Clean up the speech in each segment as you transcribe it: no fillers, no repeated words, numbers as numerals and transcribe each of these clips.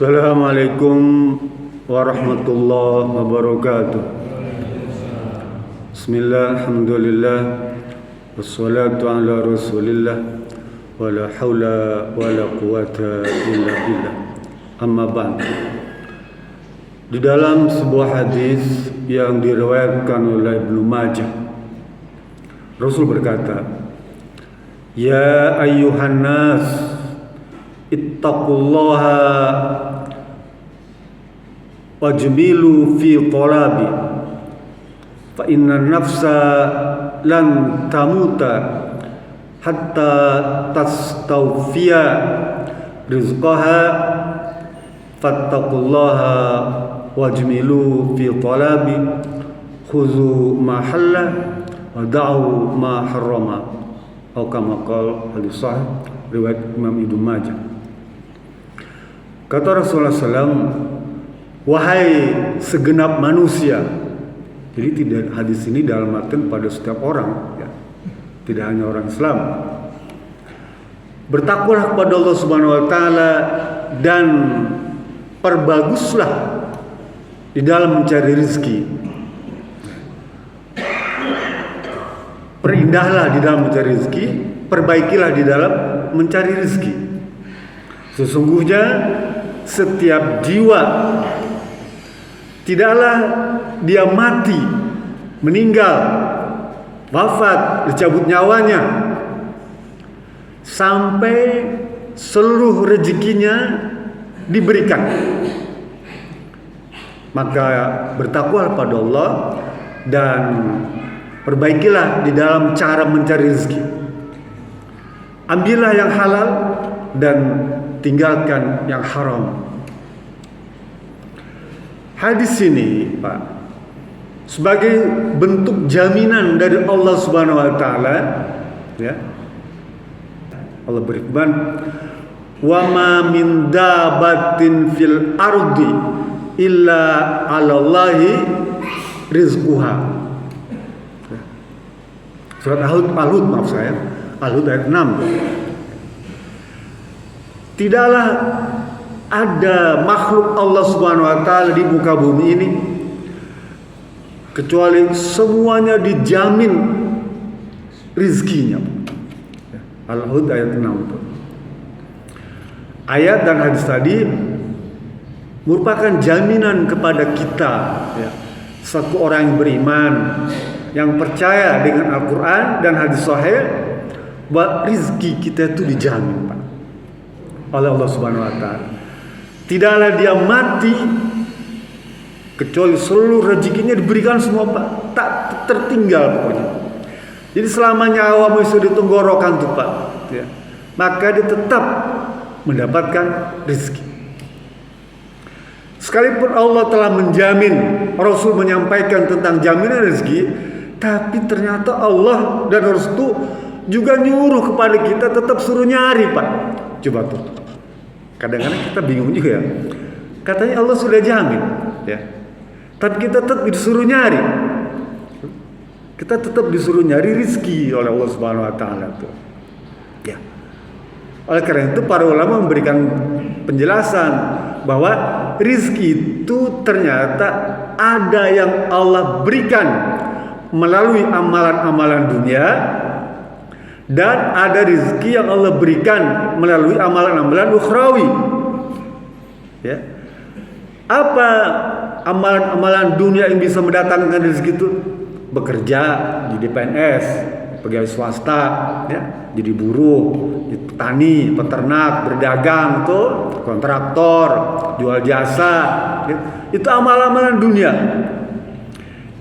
Assalamualaikum warahmatullahi wabarakatuh. Bismillah, alhamdulillah, wassalatu ala rasulillah, wala hawla wala quwata illa billah. Amma ba'd. Di dalam sebuah hadis yang diriwayatkan oleh Ibnu Majah, Rasul berkata, "Ya ayyuhan nas, ittaqullaha wajmilu fi talabi, fa inna nafsa lan tamuta hatta tastawfiya rizqaha, fattaqullaha wajmilu fi talabi, khuzu ma halla wa da'u ma harrama." Atau kama qala, hadis sahih riwayat Imam Ibnu Majah. Kata Rasulullah SAW, wahai segenap manusia. Jadi tidak, hadis ini dalam artian pada setiap orang, ya, tidak hanya orang Islam. Bertakwalah kepada Allah Subhanahu Wa Taala dan perbaguslah di dalam mencari rezeki. Perindahlah di dalam mencari rezeki, perbaikilah di dalam mencari rezeki. Sesungguhnya setiap jiwa tidaklah dia mati, meninggal, wafat, dicabut nyawanya sampai seluruh rezekinya diberikan. Maka bertakwalah pada Allah dan perbaikilah di dalam cara mencari rezeki. Ambillah yang halal dan tinggalkan yang haram. Hadis ini, Pak, sebagai bentuk jaminan dari Allah Subhanahu Wa Taala, ya. Allah berfirman, "Wa ma min dabatin fil ardi illa 'alallahi rizquha." Surat Al-Hud, maaf saya, Al-Hud ayat 6. Tidaklah ada makhluk Allah Subhanahu Wa Taala di muka bumi ini kecuali semuanya dijamin rizkinya. Al-Hud ayat 6 itu. Ayat dan hadis tadi merupakan jaminan kepada kita, ya, satu orang yang beriman, yang percaya dengan Al-Quran dan hadis sahih, bahwa rizki kita itu dijamin, Pak, oleh Allah Subhanahu Wa Taala. Tidaklah dia mati kecuali seluruh rezekinya diberikan semua, Pak, tak tertinggal pokoknya. Jadi selama nyawa itu di tenggorokan tuh, Pak, ya, maka dia tetap mendapatkan rezeki. Sekalipun Allah telah menjamin, Rasul menyampaikan tentang jaminan rezeki, tapi ternyata Allah dan Rasul itu juga nyuruh kepada kita tetap suruh nyari, Pak. Coba tuh. Kadang-kadang kita bingung juga, ya. Katanya Allah sudah jamin, ya. Tapi kita tetap disuruh nyari. Kita tetap disuruh nyari rezeki oleh Allah Subhanahu Wa Taala tuh. Ya. Oleh karena itu para ulama memberikan penjelasan bahwa rezeki itu ternyata ada yang Allah berikan melalui amalan-amalan dunia, dan ada rezeki yang Allah berikan melalui amalan-amalan ukhrawi. Ya. Apa amalan-amalan dunia yang bisa mendatangkan rezeki itu? Bekerja jadi PNS, pegawai swasta, ya, jadi buruh, jadi petani, peternak, berdagang, tuh, kontraktor, jual jasa, ya. Itu amalan-amalan dunia.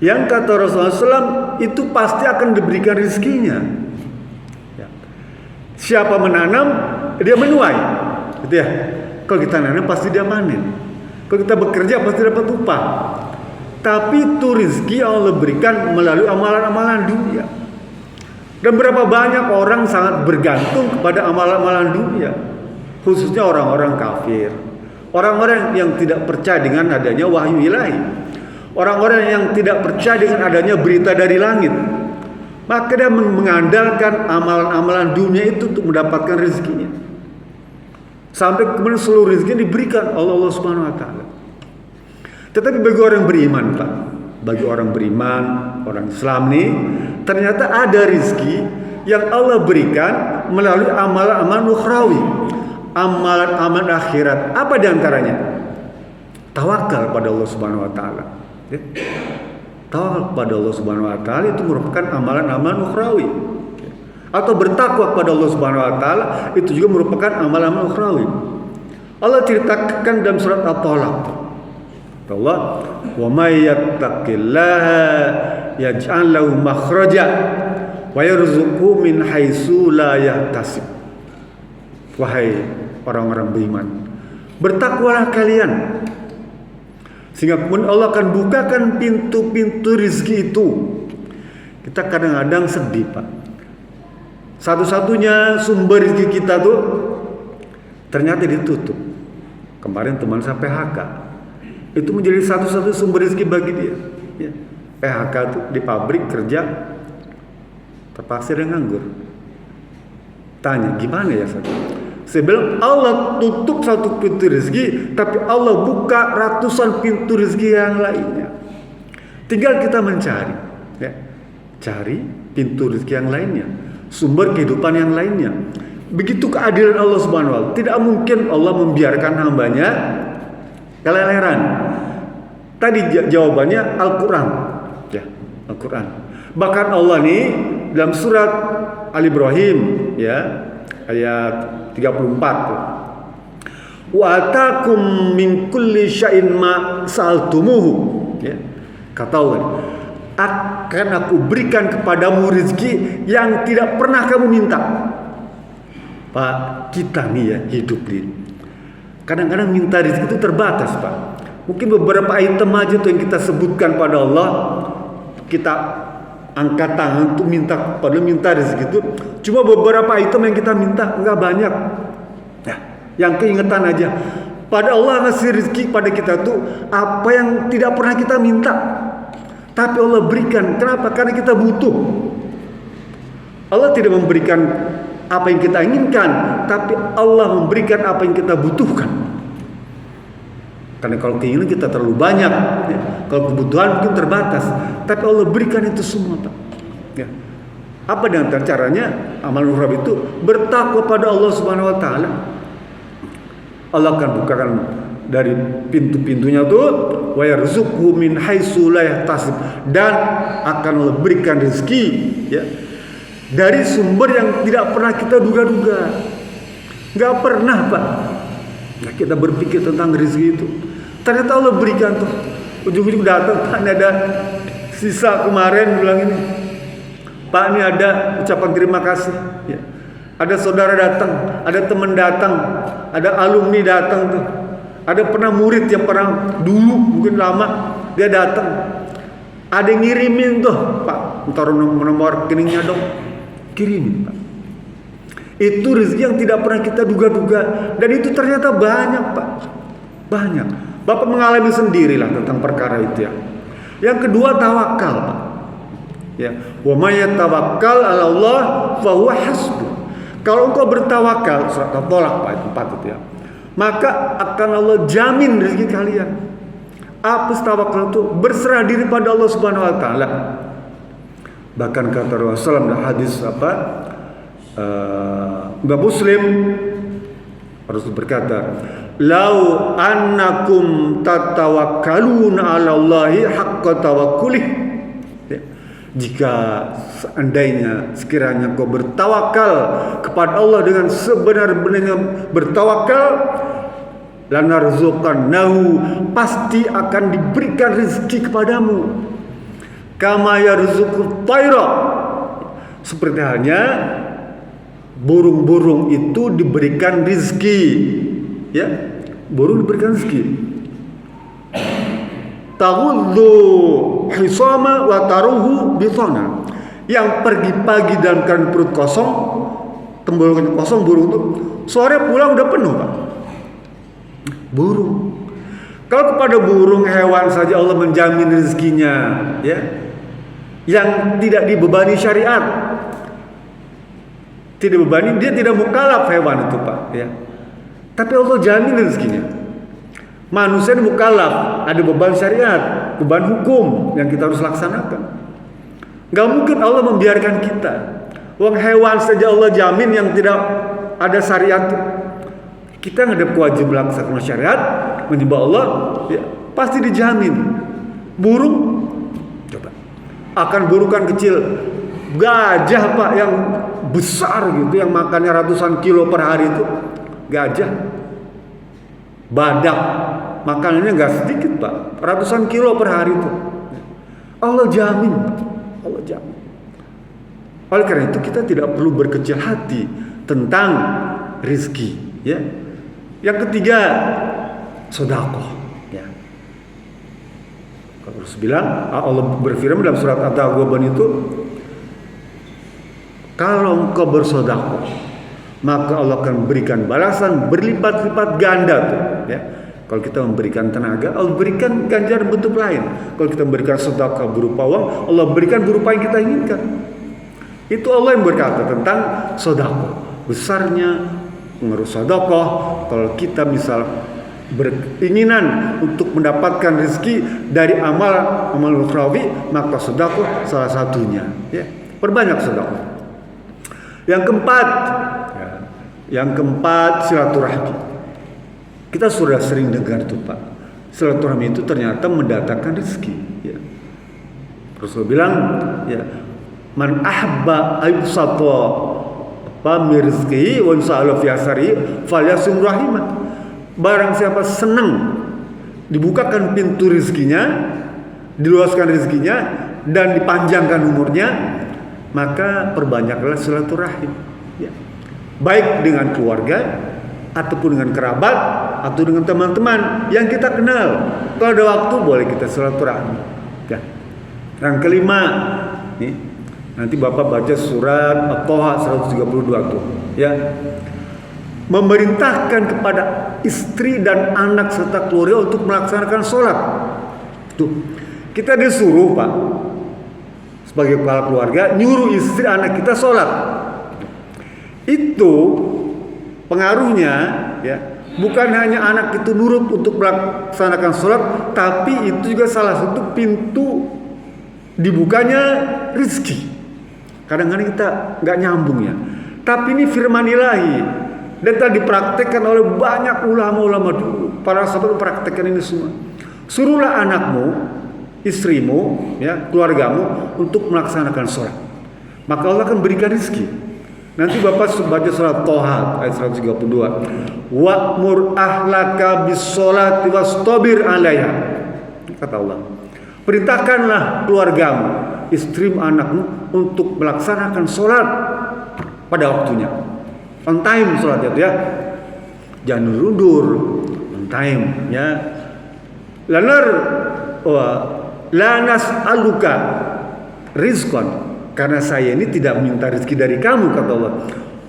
Yang kata Rasulullah SAW itu pasti akan diberikan rezekinya. Ya. Siapa menanam, dia menuai, gitu ya. Kalau kita nanam pasti dia panen. Kalau kita bekerja pasti dapat upah. Tapi itu rezeki yang Allah berikan melalui amalan-amalan dunia. Dan berapa banyak orang sangat bergantung kepada amalan-amalan dunia, khususnya orang-orang kafir, orang-orang yang tidak percaya dengan adanya wahyu ilahi, orang-orang yang tidak percaya dengan adanya berita dari langit. Maka dia mengandalkan amalan-amalan dunia itu untuk mendapatkan rezekinya. Sampai kemudian seluruh rezeki diberikan Allah Subhanahu wa taala. Tetapi bagi orang beriman, Pak, bagi orang beriman, orang Islam nih, ternyata ada rezeki yang Allah berikan melalui amalan-amalan ukhrawi, amalan-amalan akhirat. Apa diantaranya? Tawakal pada Allah Subhanahu wa taala. Ya. Tawakal pada Allah Subhanahu wa taala itu merupakan amalan-amalan ukhrawi. Atau bertakwa kepada Allah Subhanahu wa taala itu juga merupakan amalan-amalan ukhrawi. Allah ceritakan dalam surat At-Talaq. Allah, "Wa may yattaqillaha yaj'al lahu makhraja wa yarzuqhu min haitsu la yahtasib." Wahai orang-orang beriman, bertakwalah kalian, sehingga kemudian Allah akan bukakan pintu-pintu rezeki itu. Kita kadang-kadang sedih, Pak. Satu-satunya sumber rezeki kita tuh ternyata ditutup. Kemarin teman saya PHK. Itu menjadi satu-satunya sumber rezeki bagi dia. Ya. PHK tuh di pabrik kerja, terpaksa dia nganggur. Tanya, gimana ya? Saya bilang Allah tutup satu pintu rezeki, tapi Allah buka ratusan pintu rezeki yang lainnya. Tinggal kita mencari, ya. Cari pintu rezeki yang lainnya, sumber kehidupan yang lainnya. Begitu keadilan Allah Subhanahu wa taala. Tidak mungkin Allah membiarkan hambanya keleleran. Tadi jawabannya Al-Quran, ya, Al-Quran. Bahkan Allah nih dalam surat Al-Ibrahim, ya, ayat 34, wa atakum min kulli syai'in ma sa'altumuhu, ya. Kata Allah, akan aku berikan kepadamu rezeki yang tidak pernah kamu minta. Pak, kita nih ya hidup nih, kadang-kadang minta rezeki itu terbatas, Pak. Mungkin beberapa item aja tuh yang kita sebutkan pada Allah, kita angkat tangan untuk minta rezeki itu cuma beberapa item yang kita minta, enggak banyak. Nah, yang keingetan aja. Pada Allah ngasih rezeki pada kita tuh apa yang tidak pernah kita minta, tapi Allah berikan. Kenapa? Karena kita butuh. Allah tidak memberikan apa yang kita inginkan, tapi Allah memberikan apa yang kita butuhkan. Karena kalau keinginan kita terlalu banyak, ya, kalau kebutuhan mungkin terbatas, tapi Allah berikan itu semua, Pak. Ya. Apa dengan caranya? Amal ukhrawi itu bertakwa pada Allah Subhanahu wa taala. Allah akan bukakan dari pintu-pintunya tuh, wa yarzuqhu min haitsu la yahtasib, dan akan Allah berikan rezeki, ya, dari sumber yang tidak pernah kita duga-duga. Nggak pernah, Pak. Nah, kita berpikir tentang rezeki itu, ternyata Allah berikan tuh. Ujung-ujung datang, Pak, ini ada sisa kemarin bilang ini, Pak, ini ada ucapan terima kasih, ya. Ada saudara datang, ada teman datang, ada alumni datang tuh, ada pernah murid yang pernah dulu mungkin lama dia datang, ada yang ngirimin tuh, Pak, ntar nomor rekeningnya dong, kirimin, Pak. Itu rezeki yang tidak pernah kita duga-duga, dan itu ternyata banyak, Pak, banyak. Bapak mengalami sendirilah tentang perkara itu, ya. Yang kedua, tawakal, Pak. Ya, wa may yatawakkal 'ala Allah fa huwa hasbuh. Kalau engkau bertawakal, surat At-Talaq ayat 4 itu, ya, maka akan Allah jamin rezeki kalian. Apa tawakal itu? Berserah diri pada Allah Subhanahu wa taala. Bahkan kata Rasulullah dalam hadis Muslim, Rasul berkata, "Lau annakum tatawakkaluna 'ala Allahi haqqa tawakkulih." Jika seandainya sekiranya kau bertawakal kepada Allah dengan sebenar-benarnya bertawakal, lanarzuqannahu, pasti akan diberikan rezeki kepadamu. Kama yarzuqut tayra, seperti halnya burung-burung itu diberikan rezeki, ya, burung diberikan rezeki. Taghuddu hisama wa taruhu bitana, yang pergi pagi dalam keadaan perut kosong, tenggorokan kosong, burung itu sore pulang udah penuh, Pak. Burung. Kalau kepada burung, hewan saja Allah menjamin rezekinya, ya, yang tidak dibebani syariat, tidak bebani, dia tidak mukallaf hewan itu, Pak, ya. Tapi Allah jamin rezekinya. Manusia ini mukallaf, ada beban syariat, beban hukum yang kita harus laksanakan. Gak mungkin Allah membiarkan kita. Wong hewan saja Allah jamin yang tidak ada syariat. Kita nggak ada kewajiban melaksanakan syariat, menyembah Allah, ya, pasti dijamin. Burung, coba. Akan burukan kecil, gajah Pak yang besar gitu, yang makannya ratusan kilo per hari itu, gajah, badak, makanannya nggak sedikit Pak, ratusan kilo per hari itu. Allah jamin, Allah jamin. Oleh karena itu kita tidak perlu berkecil hati tentang rizki. Ya. Yang ketiga, sedekah. Ya. Kalau Rasul bilang, Allah berfirman dalam surat At-Taghabun itu, kalau engkau bersedekah, maka Allah akan berikan balasan berlipat-lipat ganda tuh. Ya. Kalau kita memberikan tenaga, Allah berikan ganjaran bentuk lain. Kalau kita memberikan sedekah berupa uang, Allah berikan berupa yang kita inginkan. Itu Allah yang berkata tentang sedekah. Besarnya mengurus sedekah. Kalau kita misal beringinan untuk mendapatkan rezeki dari amal ukhrawi, maka sedekah salah satunya. Ya, perbanyak sedekah. Yang keempat silaturahmi. Kita sudah sering dengar tuh Pak, silaturahmi itu ternyata mendatangkan rezeki. Ya. Rasul bilang, ya, man ahabba ayyusata rizqihi wa yus'ala fi asari falyasum rahimah. Barang siapa senang dibukakan pintu rezekinya, diluaskan rezekinya dan dipanjangkan umurnya, maka perbanyaklah silaturahim. Ya. Baik dengan keluarga ataupun dengan kerabat atau dengan teman-teman yang kita kenal. Kalau ada waktu boleh kita silaturahmi. Ya. Yang kelima, nih, nanti Bapak baca surat At-Taha 132 tuh, ya. Memerintahkan kepada istri dan anak serta keluarga untuk melaksanakan sholat. Tuh, kita disuruh Pak, sebagai kepala keluarga, nyuruh istri anak kita sholat. Itu pengaruhnya, ya, bukan hanya anak itu nurut untuk melaksanakan sholat, tapi itu juga salah satu pintu dibukanya rezeki. Kadang-kadang kita nggak nyambung ya. Tapi ini firman ilahi dan telah dipraktekkan oleh banyak ulama-ulama dulu. Para sahabat mempraktekkan ini semua. Suruhlah anakmu, istrimu, ya, keluargamu untuk melaksanakan sholat. Maka Allah akan berikan rezeki. Nanti Bapak baca surat Thaha ayat 132. Wa'mur ahlaka bis-sholati wastabir 'alaiha. Kata Allah. Perintahkanlah keluargamu, istrimu, anakmu untuk melaksanakan sholat pada waktunya. On time sholatnya ya. Jangan undur. On time ya. Lanar la nas'aluka rizqan. Karena saya ini tidak minta rezeki dari kamu, kata Allah.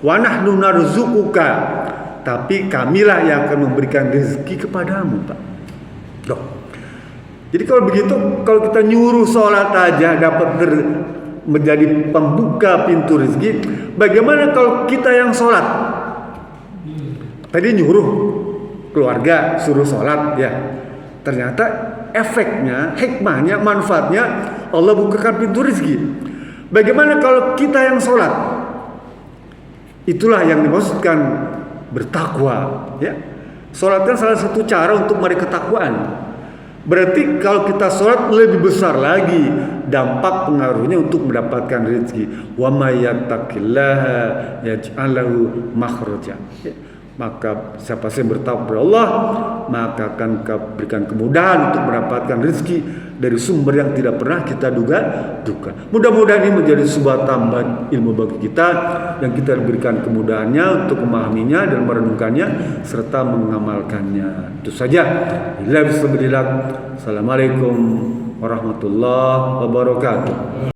Wa nahnu narzuquka. Tapi kamilah yang akan memberikan rezeki kepadamu, Pak. Loh. Jadi kalau begitu, kalau kita nyuruh sholat aja dapat menjadi pembuka pintu rezeki, bagaimana kalau kita yang sholat? Tadi nyuruh keluarga suruh sholat, ya. Ternyata efeknya, hikmahnya, manfaatnya Allah bukakan pintu rezeki. Bagaimana kalau kita yang sholat? Itulah yang dimaksudkan bertakwa, ya. Sholat kan salah satu cara untuk meraih ketakwaan. Berarti kalau kita sholat lebih besar lagi dampak pengaruhnya untuk mendapatkan rezeki. Wa may yattaqillaha yaj'al lahu makhraja. Maka siapa yang bertakwa kepada Allah, maka akan berikan kemudahan untuk mendapatkan rezeki dari sumber yang tidak pernah kita duga. Mudah-mudahan ini menjadi sebuah tambahan ilmu bagi kita, yang kita diberikan kemudahannya untuk memahaminya dan merenungkannya serta mengamalkannya. Itu saja. Assalamualaikum warahmatullahi wabarakatuh.